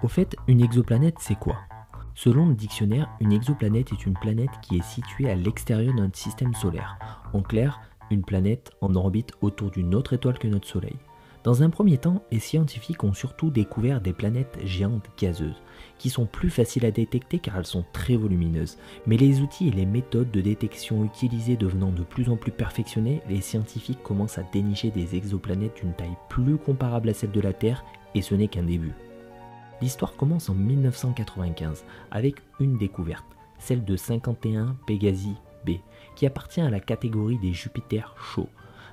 Au fait, une exoplanète, c'est quoi? Selon le dictionnaire, une exoplanète est une planète qui est située à l'extérieur de notre système solaire. En clair, une planète en orbite autour d'une autre étoile que notre Soleil. Dans un premier temps, les scientifiques ont surtout découvert des planètes géantes gazeuses, qui sont plus faciles à détecter car elles sont très volumineuses. Mais les outils et les méthodes de détection utilisées devenant de plus en plus perfectionnés, les scientifiques commencent à dénicher des exoplanètes d'une taille plus comparable à celle de la Terre, et ce n'est qu'un début. L'histoire commence en 1995 avec une découverte, celle de 51 Pégasi b, qui appartient à la catégorie des Jupiters chauds,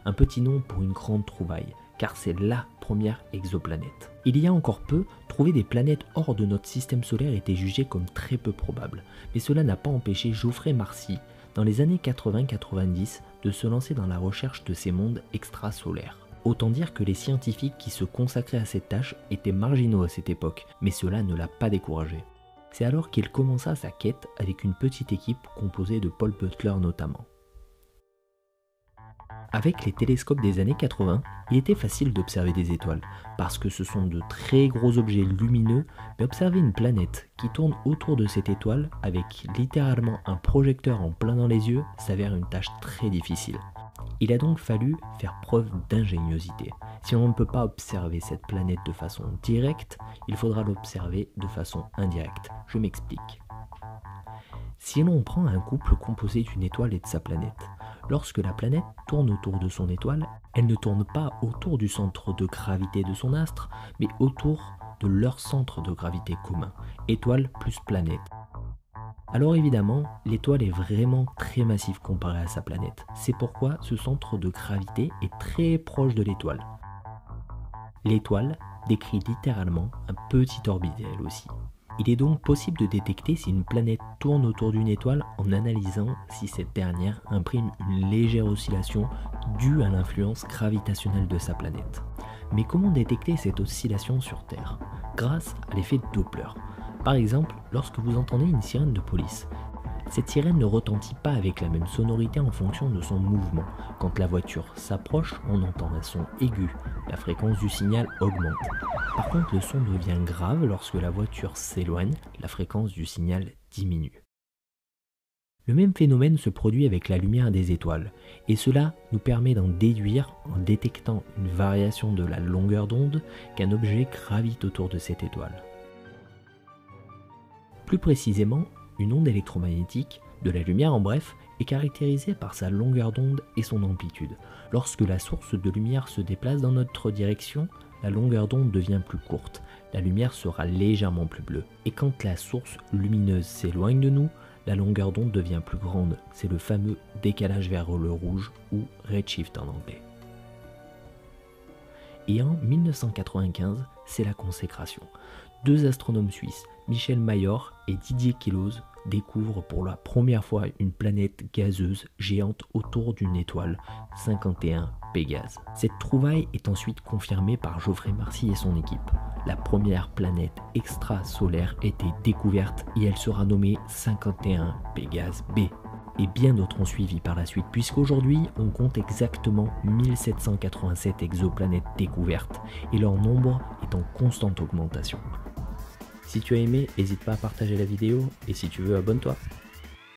un petit nom pour une grande trouvaille, car c'est la première exoplanète. Il y a encore peu, trouver des planètes hors de notre système solaire était jugé comme très peu probable, mais cela n'a pas empêché Geoffrey Marcy, dans les années 80-90, de se lancer dans la recherche de ces mondes extrasolaires. Autant dire que les scientifiques qui se consacraient à cette tâche étaient marginaux à cette époque, mais cela ne l'a pas découragé. C'est alors qu'il commença sa quête avec une petite équipe composée de Paul Butler notamment. Avec les télescopes des années 80, il était facile d'observer des étoiles, parce que ce sont de très gros objets lumineux, mais observer une planète qui tourne autour de cette étoile avec littéralement un projecteur en plein dans les yeux s'avère une tâche très difficile. Il a donc fallu faire preuve d'ingéniosité. Si on ne peut pas observer cette planète de façon directe, il faudra l'observer de façon indirecte. Je m'explique. Si l'on prend un couple composé d'une étoile et de sa planète, lorsque la planète tourne autour de son étoile, elle ne tourne pas autour du centre de gravité de son astre, mais autour de leur centre de gravité commun, étoile plus planète. Alors évidemment, l'étoile est vraiment très massive comparée à sa planète. C'est pourquoi ce centre de gravité est très proche de l'étoile. L'étoile décrit littéralement un petit orbite elle aussi. Il est donc possible de détecter si une planète tourne autour d'une étoile en analysant si cette dernière imprime une légère oscillation due à l'influence gravitationnelle de sa planète. Mais comment détecter cette oscillation sur Terre? Grâce à l'effet Doppler. Par exemple, lorsque vous entendez une sirène de police, cette sirène ne retentit pas avec la même sonorité en fonction de son mouvement. Quand la voiture s'approche, on entend un son aigu, la fréquence du signal augmente. Par contre, le son devient grave lorsque la voiture s'éloigne, la fréquence du signal diminue. Le même phénomène se produit avec la lumière des étoiles, et cela nous permet d'en déduire en détectant une variation de la longueur d'onde qu'un objet gravite autour de cette étoile. Plus précisément, une onde électromagnétique, de la lumière en bref, est caractérisée par sa longueur d'onde et son amplitude. Lorsque la source de lumière se déplace dans notre direction, la longueur d'onde devient plus courte, la lumière sera légèrement plus bleue. Et quand la source lumineuse s'éloigne de nous, la longueur d'onde devient plus grande. C'est le fameux décalage vers le rouge ou redshift en anglais. Et en 1995, c'est la consécration. Deux astronomes suisses, Michel Mayor et Didier Queloz, découvrent pour la première fois une planète gazeuse géante autour d'une étoile, 51 Pégase. Cette trouvaille est ensuite confirmée par Geoffrey Marcy et son équipe. La première planète extrasolaire était découverte et elle sera nommée 51 Pégase b. Et bien d'autres ont suivi par la suite, puisqu'aujourd'hui on compte exactement 1787 exoplanètes découvertes et leur nombre est en constante augmentation. Si tu as aimé, n'hésite pas à partager la vidéo et si tu veux, abonne-toi.